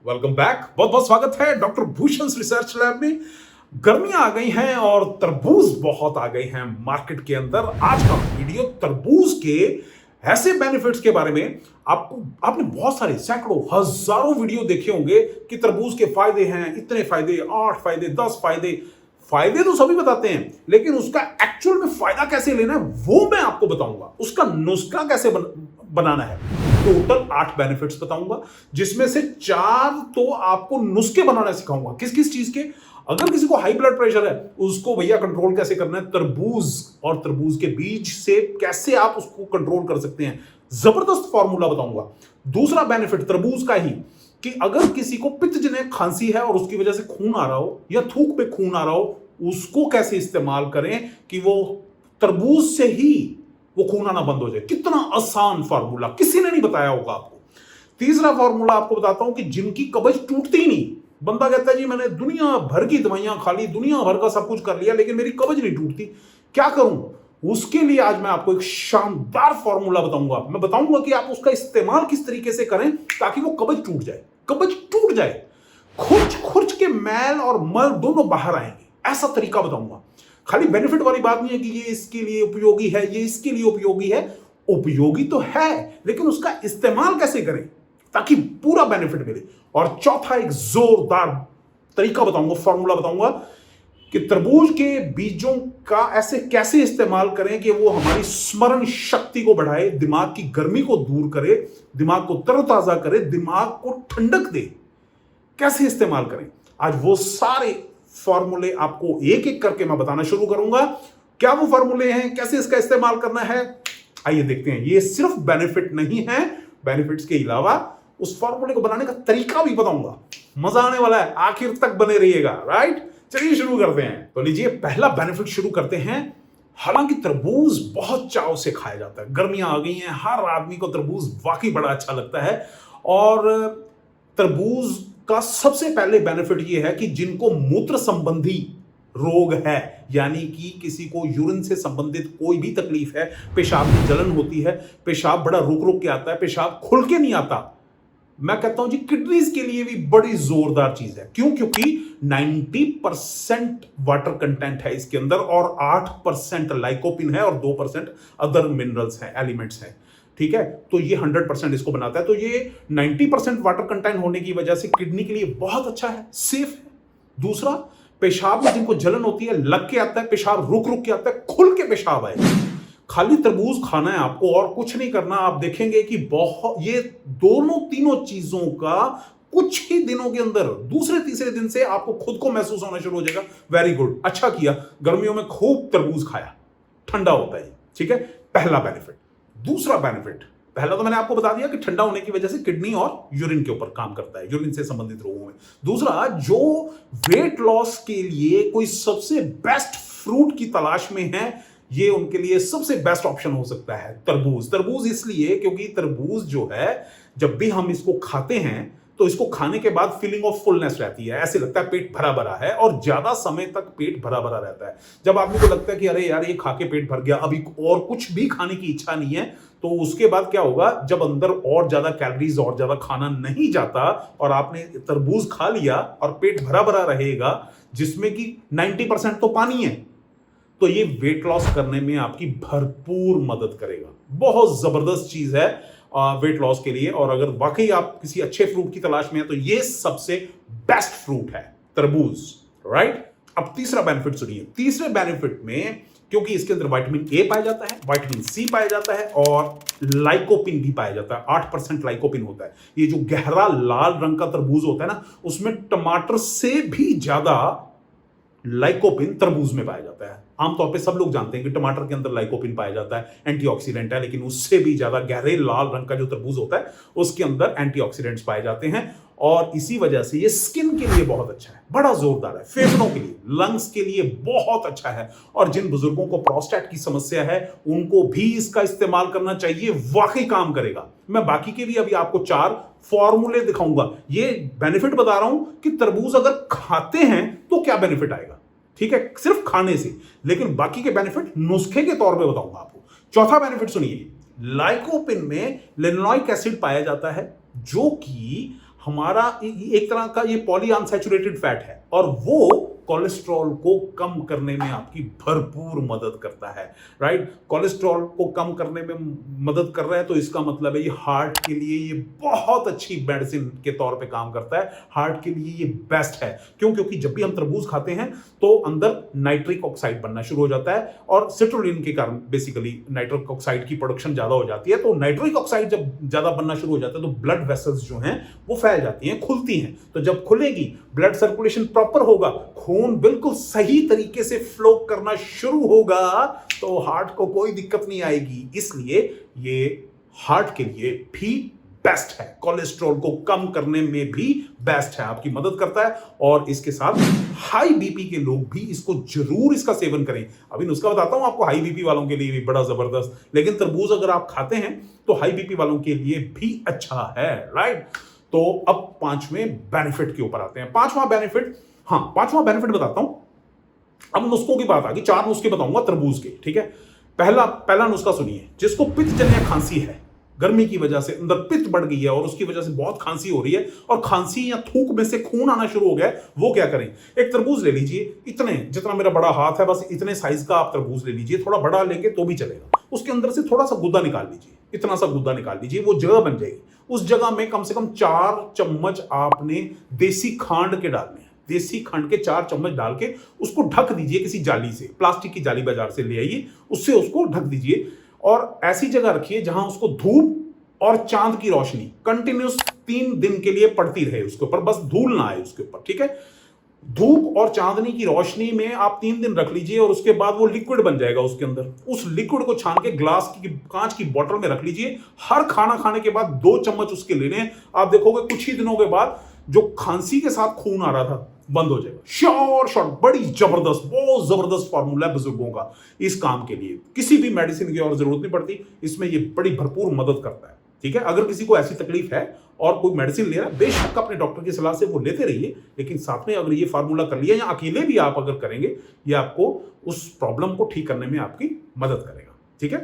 Welcome back. बहुत बहुत स्वागत है डॉक्टर भूषण रिसर्च लैब में। गर्मियां आ गई हैं और तरबूज बहुत आ गए हैं मार्केट के अंदर। आज का वीडियो तरबूज के ऐसे बेनिफिट्स के बारे में। आपने बहुत सारे सैकड़ों हजारों वीडियो देखे होंगे कि तरबूज के फायदे हैं, इतने फायदे, 8 फायदे, 10 फायदे। फायदे तो सभी बताते हैं, लेकिन उसका एक्चुअल में फायदा कैसे लेना है वो मैं आपको बताऊंगा। उसका नुस्खा कैसे बनाना है। टोटल 8 बेनिफिट्स बताऊंगा, जिसमें से 4 तो आपको नुस्खे बनाना सिखाऊंगा। किस किस चीज के? अगर किसी को हाई ब्लड प्रेशर है, उसको भैया कंट्रोल कैसे करना है, तरबूज और तरबूज के बीज से कैसे आप उसको कंट्रोल कर सकते हैं, जबरदस्त फॉर्मूला बताऊंगा। दूसरा बेनिफिट तरबूज का ही, कि अगर किसी को पित्तजन्य खांसी है और उसकी वजह से खून आ रहा हो या थूक पे खून आ रहा हो, उसको कैसे इस्तेमाल करें कि वो तरबूज से ही वो खून आना बंद हो जाए। कितना आसान फार्मूला, किसी ने नहीं बताया होगा आपको। तीसरा फार्मूला आपको बताता हूं कि जिनकी कब्ज टूटती ही नहीं। बंदा कहता है जी मैंने दुनिया भर की दवाइयां खा ली, दुनिया भर का सब कुछ कर लिया, लेकिन मेरी कब्ज नहीं टूटती, क्या करूं? उसके लिए आज मैं आपको एक शानदार फॉर्मूला बताऊंगा। मैं बताऊंगा कि आप उसका इस्तेमाल किस तरीके से करें ताकि वो कब्ज टूट जाए। कब्ज टूट जाए, खुर्च खुर्च के मैल और मल दोनों बाहर आएंगे, ऐसा तरीका बताऊंगा। खाली बेनिफिट वाली बात नहीं है कि ये इसके लिए उपयोगी है, ये इसके लिए उपयोगी है। उपयोगी तो है, लेकिन उसका इस्तेमाल कैसे करें ताकि पूरा बेनिफिट मिले। और चौथा एक जोरदार तरीका बताऊंगा, फॉर्मूला बताऊंगा कि तरबूज के बीजों का ऐसे कैसे इस्तेमाल करें कि वो हमारी स्मरण शक्ति को बढ़ाए, दिमाग की गर्मी को दूर करे, दिमाग को तरोताजा करे, दिमाग को ठंडक दे। कैसे इस्तेमाल करें, आज वो सारे फॉर्मूले आपको एक एक करके मैं बताना शुरू करूंगा। क्या वो फॉर्मूले हैं, कैसे इसका इस्तेमाल करना है, आइए देखते हैं। ये सिर्फ बेनिफिट नहीं है, बेनिफिट्स के अलावा उस फॉर्मूले को बनाने का तरीका भी बताऊंगा। मजा आने वाला है, आखिर तक बने रहिएगा। राइट, चलिए शुरू करते हैं। तो लीजिए पहला बेनिफिट शुरू करते हैं। हालांकि तरबूज बहुत चाव से खाया जाता है, गर्मियां आ गई हैं, हर आदमी को तरबूज वाकई बड़ा अच्छा लगता है। और तरबूज का सबसे पहले बेनिफिट यह है कि जिनको मूत्र संबंधी रोग है, यानी कि किसी को यूरिन से संबंधित कोई भी तकलीफ है, पेशाब में जलन होती है, पेशाब बड़ा रुक रुक के आता है, पेशाब खुल के नहीं आता, मैं कहता हूं जी किडनीज के लिए भी बड़ी जोरदार चीज है। क्यों? क्योंकि 90% वाटर कंटेंट है इसके अंदर और 8% लाइकोपिन है और 2% अदर मिनरल्स हैं, एलिमेंट्स हैं। ठीक है, तो ये 100% इसको बनाता है। तो ये 90% वाटर कंटेंट होने की वजह से किडनी के लिए बहुत अच्छा है, सेफ है। दूसरा, पेशाब में जिनको जलन होती है, लग के आता है, पेशाब रुक रुक के आता है, खुल के पेशाब आए। खाली तरबूज खाना है आपको और कुछ नहीं करना। आप देखेंगे कि बहुत ये दोनों तीनों चीजों का कुछ ही दिनों के अंदर, दूसरे तीसरे दिन से आपको खुद को महसूस होना शुरू हो जाएगा, वेरी गुड, अच्छा किया, गर्मियों में खूब तरबूज खाया, ठंडा होता है। ठीक है, पहला बेनिफिट। दूसरा बेनिफिट, पहला तो मैंने आपको बता दिया कि ठंडा होने की वजह से किडनी और यूरिन के ऊपर काम करता है, यूरिन से संबंधित रोगों में। दूसरा, जो वेट लॉस के लिए कोई सबसे बेस्ट फ्रूट की तलाश में है, ये उनके लिए सबसे बेस्ट ऑप्शन हो सकता है तरबूज। तरबूज इसलिए क्योंकि तरबूज जो है, जब भी हम इसको खाते हैं तो इसको खाने के बाद फीलिंग ऑफ फुलनेस रहती है, ऐसे लगता है पेट भरा भरा है और ज्यादा समय तक पेट भरा भरा रहता है। जब आपको को लगता है कि अरे यार ये खा के पेट भर गया, अभी और कुछ भी खाने की इच्छा नहीं है, तो उसके बाद क्या होगा, जब अंदर और ज्यादा कैलोरीज और ज्यादा खाना नहीं जाता और आपने तरबूज खा लिया और पेट भरा भरा रहेगा, जिसमें कि 90% तो पानी है, तो ये वेट लॉस करने में आपकी भरपूर मदद करेगा। बहुत जबरदस्त चीज है वेट लॉस के लिए। और अगर वाकई आप किसी अच्छे फ्रूट की तलाश में हैं तो ये सबसे बेस्ट फ्रूट है तरबूज। राइट, अब तीसरा बेनिफिट सुनिए। तीसरे बेनिफिट में, क्योंकि इसके अंदर विटामिन ए पाया जाता है, विटामिन सी पाया जाता है और लाइकोपिन भी पाया जाता है। 8% लाइकोपिन होता है। ये जो गहरा लाल रंग का तरबूज होता है ना, उसमें टमाटर से भी ज्यादा लाइकोपिन तरबूज में पाया जाता है। आमतौर पे सब लोग जानते हैं कि टमाटर के अंदर लाइकोपिन पाया जाता है, एंटीऑक्सीडेंट है, लेकिन उससे भी ज्यादा गहरे लाल रंग का जो तरबूज होता है उसके अंदर एंटीऑक्सीडेंट्स पाए जाते हैं। और इसी वजह से ये स्किन के लिए बहुत अच्छा है, बड़ा जोरदार है, फेफड़ों के लिए, लंग्स के लिए बहुत अच्छा है। और जिन बुजुर्गों को प्रोस्टेट की समस्या है उनको भी इसका इस्तेमाल करना चाहिए, वाकई काम करेगा। मैं बाकी के भी अभी आपको 4 फॉर्मूले दिखाऊंगा। ये बेनिफिट बता रहा हूं कि तरबूज अगर खाते हैं तो क्या बेनिफिट आएगा। ठीक है, सिर्फ खाने से, लेकिन बाकी के बेनिफिट नुस्खे के तौर पे बताऊंगा आपको। चौथा बेनिफिट सुनिए, लाइकोपिन में लिनोलिक एसिड पाया जाता है, जो कि हमारा एक तरह का ये पॉली अनसैचुरेटेड फैट है और वो कोलेस्ट्रॉल को कम करने में आपकी भरपूर मदद करता है, राइट। कोलेस्ट्रॉल को कम करने में मदद कर रहा है तो इसका मतलब है ये हार्ट के लिए ये बहुत अच्छी मेडिसिन के तौर पे काम करता है, हार्ट के लिए ये बेस्ट है। क्यों? क्योंकि जब भी हम तरबूज खाते हैं तो अंदर नाइट्रिक ऑक्साइड बनना शुरू हो जाता है और सिट्रुलिन के कारण बेसिकली नाइट्रिक ऑक्साइड की प्रोडक्शन ज्यादा हो जाती है। तो नाइट्रिक ऑक्साइड जब ज्यादा बनना शुरू हो जाता है तो ब्लड वेसल्स जो हैं वो फैल जाती हैं, खुलती हैं। तो जब खुलेगी ब्लड सर्कुलेशन प्रॉपर होगा, खून बिल्कुल सही तरीके से फ्लो करना शुरू होगा तो हार्ट को कोई दिक्कत नहीं आएगी। इसलिए ये हार्ट के लिए भी बेस्ट है, कोलेस्ट्रॉल को कम करने में भी बेस्ट है, आपकी मदद करता है। और इसके साथ हाई बीपी के लोग भी इसको जरूर इसका सेवन करें। अभी नुस्खा बताता हूं आपको हाई बीपी वालों के लिए भी बड़ा जबरदस्त, लेकिन तरबूज अगर आप खाते हैं तो हाई बीपी वालों के लिए भी अच्छा है, राइट। तो अब पांचवें बेनिफिट के ऊपर आते हैं। पांचवा बेनिफिट बताता हूं। अब नुस्खों की बात आ गई, 4 नुस्खे बताऊंगा तरबूज के, ठीक है। पहला नुस्खा सुनिए। जिसको पित्तजन्य खांसी है, गर्मी की वजह से अंदर पित्त बढ़ गई है और उसकी वजह से बहुत खांसी हो रही है और खांसी या थूक में से खून आना शुरू हो गया है, वो क्या करें? एक तरबूज ले लीजिए, इतने जितना मेरा बड़ा हाथ है बस इतने साइज का आप तरबूज ले लीजिए, थोड़ा बड़ा लेंगे तो भी चलेगा। उसके अंदर से थोड़ा सा गुद्दा निकाल लीजिए, इतना सा गुद्दा निकाल लीजिए, वो जगह बन जाएगी। उस जगह में कम से कम 4 चम्मच आपने देसी खांड के डालने हैं। देसी खंड के 4 चम्मच डाल के उसको ढक दीजिए किसी जाली से, प्लास्टिक की जाली बाजार से ले आइए, उससे उसको ढक दीजिए और ऐसी जगह रखिए जहां उसको धूप और चांद की रोशनी कंटिन्यूस 3 दिन के लिए पड़ती रहे उसके ऊपर, बस धूल ना आए उसके ऊपर, ठीक है। धूप और चांदनी की रोशनी में आप 3 दिन रख लीजिए और उसके बाद वो लिक्विड बन जाएगा उसके अंदर। उस लिक्विड को छान के ग्लास की कांच की बोतल में रख लीजिए। हर खाना खाने के बाद 2 चम्मच उसके लेने हैं। आप देखोगे कुछ ही दिनों के बाद जो खांसी के साथ खून आ रहा था बंद हो जाएगा। श्योर बड़ी जबरदस्त, बहुत जबरदस्त फॉर्मूला है बुजुर्गों का इस काम के लिए। किसी भी मेडिसिन की और जरूरत नहीं पड़ती, इसमें ये बड़ी भरपूर मदद करता है, ठीक है। अगर किसी को ऐसी तकलीफ है और कोई मेडिसिन ले रहा है, बेशक अपने डॉक्टर की सलाह से वो लेते रहिए, लेकिन साथ में अगर ये फार्मूला कर लिया या अकेले भी आप अगर करेंगे, ये आपको उस प्रॉब्लम को ठीक करने में आपकी मदद करेगा, ठीक है।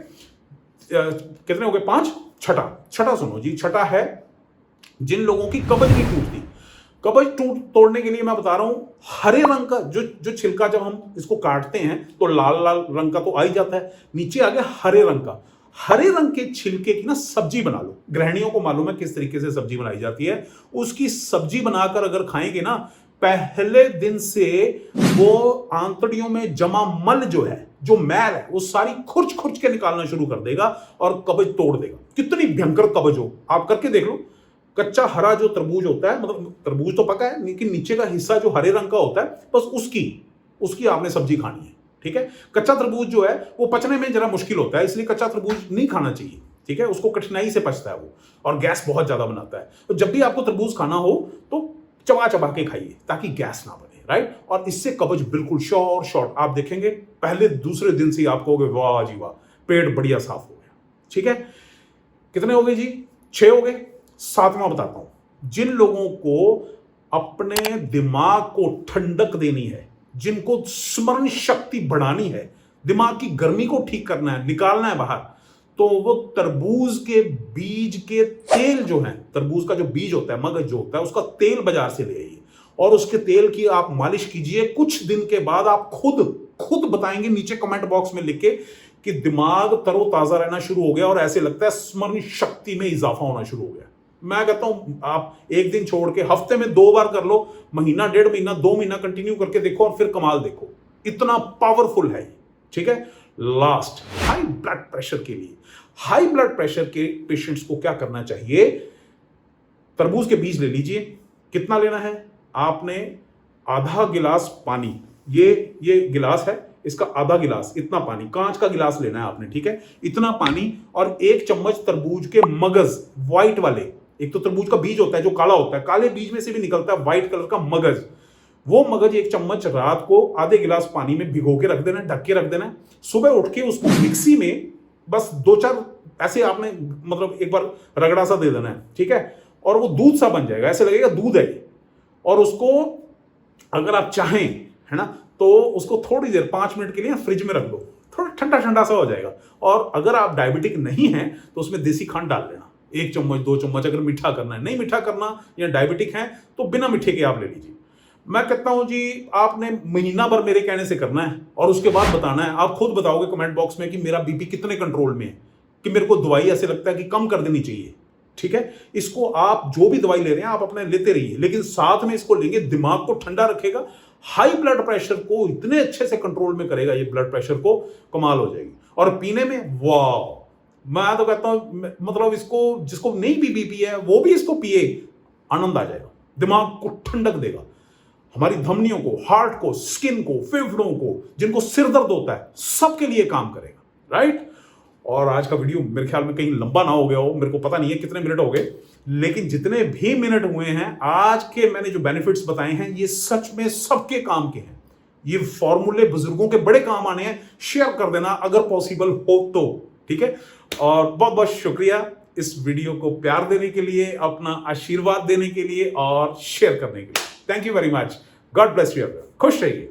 कितने हो गए? 5। छठा सुनो जी। छठा है जिन लोगों की कब्ज नहीं टूटती। कब्ज तोड़ने के लिए मैं बता रहा हूं, हरे रंग का जो छिलका जब हम इसको काटते हैं तो लाल लाल रंग का तो आ ही जाता है, नीचे आ गया हरे रंग का। हरे रंग के छिलके की ना सब्जी बना लो। गृहिणियों को मालूम है किस तरीके से सब्जी बनाई जाती है। उसकी सब्जी बनाकर अगर खाएंगे ना, पहले दिन से वो आंतड़ियों में जमा मल जो है, जो मैल है, वो सारी खुर्च खुर्च के निकालना शुरू कर देगा और कब्ज तोड़ देगा। कितनी भयंकर कब्ज हो, आप करके देख लो। कच्चा हरा जो तरबूज होता है, मतलब तरबूज तो पका है लेकिन नीचे का हिस्सा जो हरे रंग का होता है, बस उसकी आपने सब्जी खानी है, ठीक है। कच्चा तरबूज जो है वो पचने में जरा मुश्किल होता है, इसलिए कच्चा तरबूज नहीं खाना चाहिए, ठीक है। उसको कठिनाई से पचता है वो और गैस बहुत ज्यादा बनाता है। तो जब भी आपको तरबूज खाना हो तो चबा चबा के खाइए ताकि गैस ना बने, राइट। और इससे कब्ज बिल्कुल शॉर्ट आप देखेंगे पहले दूसरे दिन से आप कहोगे वाह जी वाह, पेट बढ़िया साफ हो गया, ठीक है। कितने हो गए जी? 6 हो गए। 7वां बताता हूं। जिन लोगों को अपने दिमाग को ठंडक देनी है, जिनको स्मरण शक्ति बढ़ानी है, दिमाग की गर्मी को ठीक करना है, निकालना है बाहर, तो वो तरबूज के बीज के तेल जो है, तरबूज का जो बीज होता है, मगज जो होता है, उसका तेल बाजार से ले आइए और उसके तेल की आप मालिश कीजिए। कुछ दिन के बाद आप खुद बताएंगे नीचे कमेंट बॉक्स में लिख के कि दिमाग तरोताजा रहना शुरू हो गया और ऐसे लगता है स्मरण शक्ति में इजाफा होना शुरू हो गया। मैं कहता हूं आप एक दिन छोड़ के हफ्ते में 2 बार कर लो, महीना, 1.5 महीना, 2 महीना कंटिन्यू करके देखो और फिर कमाल देखो, इतना पावरफुल है, ठीक है। लास्ट, हाई ब्लड प्रेशर के लिए। हाई ब्लड प्रेशर के पेशेंट्स को क्या करना चाहिए? तरबूज के बीज ले लीजिए। कितना लेना है? आपने आधा गिलास पानी, ये गिलास है, इसका आधा गिलास, इतना पानी, कांच का गिलास लेना है आपने, ठीक है। इतना पानी और 1 चम्मच तरबूज के मगज, व्हाइट वाले, एक तो तरबूज का बीज होता है जो काला होता है, काले बीज में से भी निकलता है व्हाइट कलर का मगज, वो मगज 1 चम्मच रात को आधे गिलास पानी में भिगो के रख देना है, ढक के रख देना है। सुबह उठ के उसको मिक्सी में बस 2-4 ऐसे आपने मतलब एक बार रगड़ा सा दे देना है, ठीक है। और वो दूध सा बन जाएगा, ऐसे लगेगा दूध है। और उसको अगर आप चाहें, है ना, तो उसको थोड़ी देर 5 मिनट के लिए फ्रिज में रख दो, थोड़ा ठंडा ठंडा सा हो जाएगा। और अगर आप डायबिटिक नहीं हैं तो उसमें देसी खंड डाल लेना, 1 चम्मच 2 चम्मच, अगर मीठा करना है, नहीं मीठा करना या डायबिटिक हैं तो बिना मीठे के आप ले लीजिए। मैं कहता हूं जी आपने महीना भर मेरे कहने से करना है और उसके बाद बताना है। आप खुद बताओगे कमेंट बॉक्स में कि मेरा बीपी कितने कंट्रोल में है, कि मेरे को दवाई ऐसे लगता है कि कम कर देनी चाहिए। ठीक है, इसको आप जो भी दवाई ले रहे हैं आप अपने लेते रहिए, लेकिन साथ में इसको लेंगे, दिमाग को ठंडा रखेगा, हाई ब्लड प्रेशर को इतने अच्छे से कंट्रोल में करेगा, ये ब्लड प्रेशर को कमाल हो जाएगी। और पीने में वाह, मैं तो कहता हूं मतलब इसको जिसको नहीं भी बीपी है वो भी इसको पिए, आनंद आ जाएगा, दिमाग को ठंडक देगा, हमारी धमनियों को, हार्ट को, स्किन को, फेफड़ों को, जिनको सिर दर्द होता है सबके लिए काम करेगा। राइट। और आज का वीडियो मेरे ख्याल में कहीं लंबा ना हो गया हो, मेरे को पता नहीं है कितने मिनट हो गए, लेकिन जितने भी मिनट हुए हैं आज के मैंने जो बेनिफिट्स बताए हैं ये सच में सबके काम के हैं। ये फॉर्मूले बुजुर्गों के बड़े काम आने हैं। शेयर कर देना अगर पॉसिबल हो तो। ठीक है, और बहुत बहुत शुक्रिया इस वीडियो को प्यार देने के लिए, अपना आशीर्वाद देने के लिए और शेयर करने के लिए। Thank you very much. God bless you. खुश रहिए।